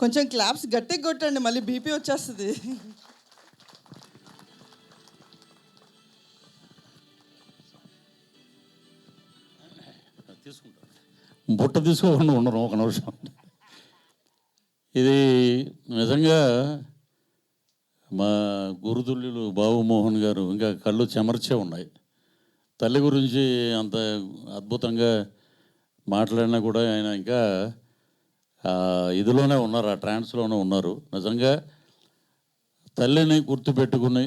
కొంచెం క్లాప్స్ గట్టిగా కొట్టండి, మళ్ళీ బీపీ వచ్చేస్తుంది. బుట్ట తీసుకోకుండా ఉండను ఒక నిమిషం. ఇది నిజంగా మా గురుతుల్యులు బాబుమోహన్ గారు ఇంకా కళ్ళు చెమర్చే ఉన్నాయి. తల్లి గురించి అంత అద్భుతంగా మాట్లాడినా కూడా ఆయన ఇంకా ఇదిలోనే ఉన్నారు, ఆ ట్రాన్స్లోనే ఉన్నారు. నిజంగా తల్లిని గుర్తుపెట్టుకుని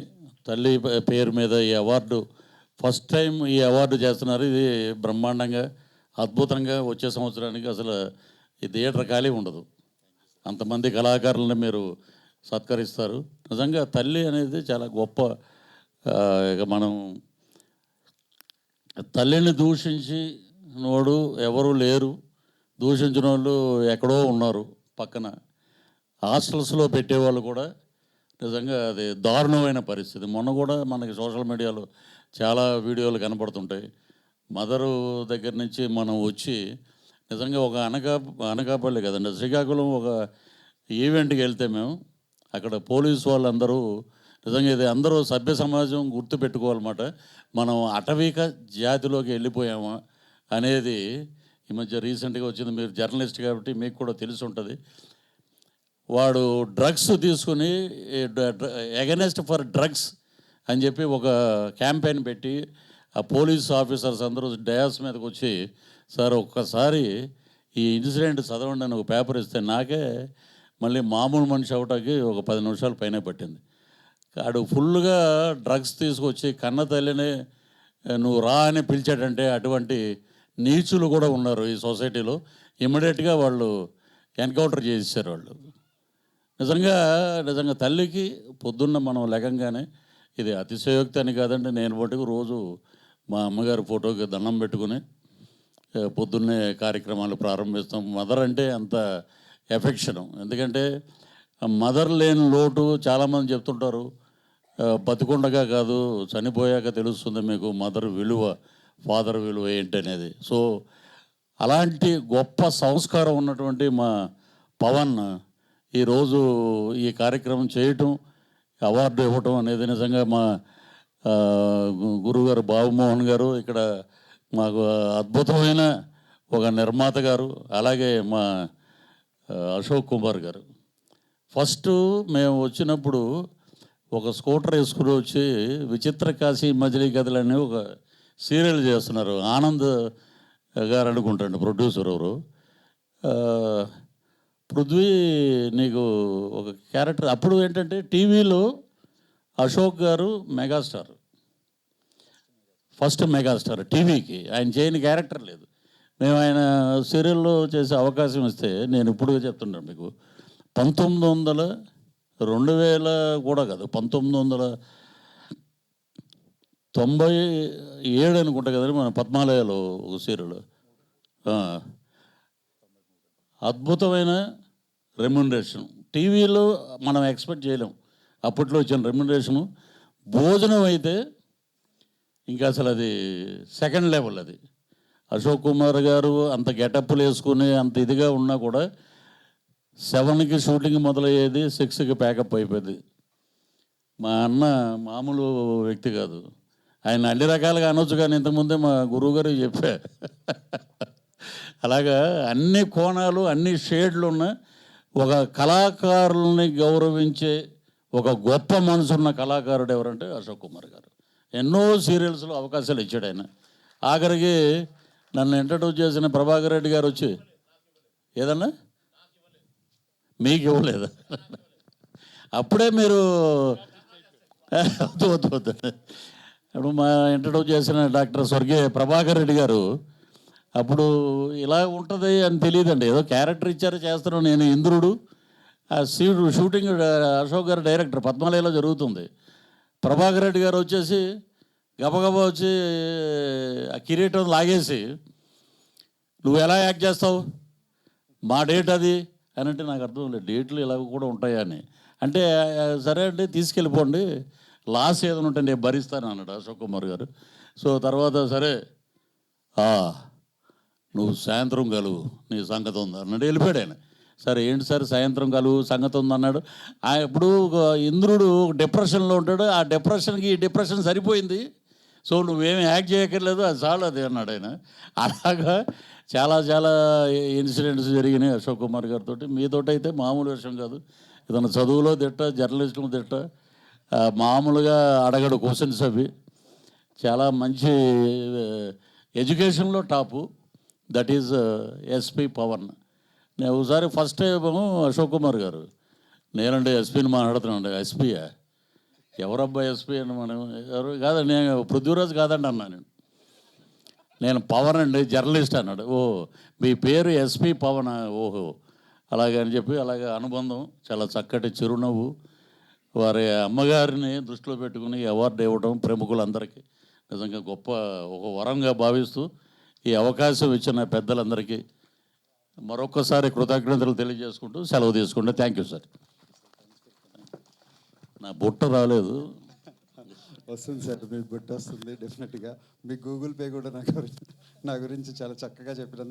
తల్లి పేరు మీద ఈ అవార్డు ఫస్ట్ టైం ఈ అవార్డు చేస్తున్నారు. ఇది బ్రహ్మాండంగా అద్భుతంగా వచ్చే సంవత్సరానికి అసలు ఈ థియేటర్ ఖాళీ ఉండదు, అంతమంది కళాకారులను మీరు సత్కరిస్తారు. నిజంగా తల్లి అనేది చాలా గొప్ప. ఇక మనం తల్లిని దూషించి నోడు ఎవరు లేరు, దూషించిన వాళ్ళు ఎక్కడో ఉన్నారు పక్కన. హాస్టల్స్లో పెట్టేవాళ్ళు కూడా నిజంగా అది దారుణమైన పరిస్థితి. మొన్న కూడా మనకి సోషల్ మీడియాలో చాలా వీడియోలు కనపడుతుంటాయి. మదరు దగ్గర నుంచి మనం వచ్చి నిజంగా ఒక అనకాపల్లి కదండి, శ్రీకాకుళం ఒక ఈవెంట్కి వెళ్తే మేము అక్కడ పోలీసు వాళ్ళందరూ నిజంగా ఇది అందరూ సభ్య సమాజం గుర్తుపెట్టుకోవాలన్నమాట. మనం అటవీక జాతిలోకి వెళ్ళిపోయామా అనేది ఈ మధ్య రీసెంట్గా వచ్చింది. మీరు జర్నలిస్ట్ కాబట్టి మీకు కూడా తెలిసి ఉంటుంది. వాడు డ్రగ్స్ తీసుకుని ఎగనెస్ట్ ఫర్ డ్రగ్స్ అని చెప్పి ఒక క్యాంపెయిన్ పెట్టి ఆ పోలీస్ ఆఫీసర్స్ అందరూ డయాస్ మీదకి వచ్చి, సార్ ఒక్కసారి ఈ ఇన్సిడెంట్ చదవండి అని ఒక పేపర్ ఇస్తే నాకే మళ్ళీ మామూలు మనిషి అవటానికి ఒక 10 నిమిషాలు పైన పట్టింది. ఆడు ఫుల్గా డ్రగ్స్ తీసుకొచ్చి కన్న తల్లిని నువ్వు రా అని పిలిచాడంటే అటువంటి నీచులు కూడా ఉన్నారు ఈ సొసైటీలో. ఇమ్మీడియట్గా వాళ్ళు ఎన్కౌంటర్ చేసేసారు వాళ్ళు. నిజంగా తల్లికి పొద్దున్న మనం లెగంగానే, ఇది అతిశయోక్తి అని కాదండి, నేను మటుకు రోజు మా అమ్మగారి ఫోటోకి దండం పెట్టుకుని పొద్దున్నే కార్యక్రమాలు ప్రారంభిస్తాం. మదర్ అంటే అంత ఎఫెక్షను. ఎందుకంటే మదర్ లేని లోటు చాలామంది చెప్తుంటారు. బతికుండగా కాదు, చనిపోయాక తెలుస్తుంది మీకు మదర్ విలువ, ఫాదర్ విలువ ఏంటనేది. సో అలాంటి గొప్ప సంస్కారం ఉన్నటువంటి మా పవన్ ఈరోజు ఈ కార్యక్రమం చేయటం, అవార్డు ఇవ్వటం అనేది నిజంగా మా గురువుగారు బాబుమోహన్ గారు, ఇక్కడ మాకు అద్భుతమైన ఒక నిర్మాత గారు, అలాగే మా అశోక్ కుమార్ గారు. ఫస్ట్ మేము వచ్చినప్పుడు ఒక స్కూటర్ వేసుకుని వచ్చి విచిత్ర కాశీ మజిలీ కథలని ఒక సీరియల్ చేస్తున్నారు. ఆనంద్ గారు అనుకుంటాండి ప్రొడ్యూసర్ ఎవరు. పృథ్వీ నీకు ఒక క్యారెక్టర్ అప్పుడు ఏంటంటే టీవీలో Ashok garu megastar, first megastar టీవీకి. ఆయన చేయని క్యారెక్టర్ లేదు. మేము ఆయన సీరియల్లో చేసే అవకాశం ఇస్తే, నేను ఇప్పుడు చెప్తున్నాను మీకు, 2000 కూడా కాదు, 1997 అనుకుంటా కదండి మన పద్మాలయలో ఒక సీరియల్. అద్భుతమైన రెమ్యునరేషన్ టీవీలో మనం ఎక్స్పెక్ట్ చేయలేం. అప్పట్లో వచ్చిన రెమ్యునరేషను. భోజనం అయితే ఇంకా అసలు అది సెకండ్ లెవెల్. అది అశోక్ కుమార్ గారు అంత గెటప్లు వేసుకుని అంత ఇదిగా ఉన్నా కూడా 7కి షూటింగ్ మొదలయ్యేది, 6కి ప్యాకప్ అయిపోయింది. మా అన్న మామూలు వ్యక్తి కాదు. ఆయన అన్ని రకాలుగా అనొచ్చు, కానీ ఇంతకుముందే మా గురువుగారు చెప్పా. అలాగా అన్ని కోణాలు, అన్ని షేడ్లు ఉన్న ఒక కళాకారుల్ని గౌరవించే ఒక గొప్ప మనసున్న కళాకారుడు ఎవరంటే అశోక్ కుమార్ గారు. ఎన్నో సీరియల్స్లో అవకాశాలు ఇచ్చాడు ఆయన. ఆఖరికి నన్ను ఇంట్రడ్యూస్ చేసిన ప్రభాకర్ రెడ్డి గారు వచ్చి, ఏదన్నా మీకు ఇవ్వలేదు, అప్పుడే మీరు వద్దు. ఇప్పుడు మా ఇంట్రడ్యూస్ చేసిన డాక్టర్ స్వర్గీయ ప్రభాకర్ రెడ్డి గారు అప్పుడు ఇలా ఉంటుంది అని తెలియదండి, ఏదో క్యారెక్టర్ ఇచ్చారు చేస్తున్నాను. నేను ఇంద్రుడు, ఆ షూటింగ్ అశోక్ గారు డైరెక్టర్, పద్మాలయలో జరుగుతుంది. ప్రభాకర్ రెడ్డి గారు వచ్చేసి గబగబా వచ్చి ఆ కిరీటం లాగేసి, నువ్వు ఎలా యాక్ట్ చేస్తావు, మా డేట్ అది అని అంటే నాకు అర్థం లేదు, డేట్లు ఇలా కూడా ఉంటాయా అని. అంటే సరే అండి తీసుకెళ్ళిపోండి, లాస్ ఏదైనా ఉంటే నేను భరిస్తాను అన్నాడు అశోక్ కుమార్ గారు. సో తర్వాత సరే నువ్వు సాయంత్రం కలువు నీ సంగతి ఉంది అన్నాడు, వెళ్ళిపోయాడు ఆయన. సరే ఏంటి సార్ సాయంత్రం కలువు సంగతి ఉందన్నాడు. ఇప్పుడు ఇంద్రుడు డిప్రెషన్లో ఉంటాడు, ఆ డిప్రెషన్కి ఈ డిప్రెషన్ సరిపోయింది, సో నువ్వేమి యాక్ట్ చేయక్కర్లేదు, అది చాలు అది అన్నాడు ఆయన. అలాగా చాలా చాలా ఇన్సిడెంట్స్ జరిగినాయి అశోక్ కుమార్ గారితో. మీతోటి అయితే మామూలు విషయం కాదు. ఇతను చదువులో తిట్ట, జర్నలిస్టులు తిట్ట, మామూలుగా అడగడు క్వశ్చన్స్ అవి. చాలా మంచి ఎడ్యుకేషన్లో top. That is SP Pavan. నేను ఒకసారి ఫస్ట్ టైం అశోక్ కుమార్ గారు, నేనండి ఎస్పీని మాట్లాడుతున్నాండి. ఎస్పీయా? ఎవరబ్బా ఎస్పీ అని, మనం ఎవరు కాదండి, నేను పృథ్వీరాజ్ కాదండి అన్నా. నేను పవన్ అండి, జర్నలిస్ట్ అన్నాడు. ఓ మీ పేరు ఎస్పీ పవన్, ఓహో అలాగే అని చెప్పి, అలాగే అనుబంధం, చాలా చక్కటి చిరునవ్వు. వారి అమ్మగారిని దృష్టిలో పెట్టుకుని అవార్డు ఇవ్వడం ప్రముఖులందరికీ నిజంగా గొప్ప ఒక వరంగా భావిస్తూ ఈ అవకాశం ఇచ్చిన పెద్దలందరికీ మరొక్కసారి కృతజ్ఞతలు తెలియజేసుకుంటూ సెలవు తీసుకుంటే థ్యాంక్ యూ సార్. నా బుట్ట రాలేదు. వస్తుంది సార్, మీకు గుర్తు వస్తుంది డెఫినెట్గా. మీ గూగుల్ పే కూడా నా గురించి చాలా చక్కగా చెప్పినందుకు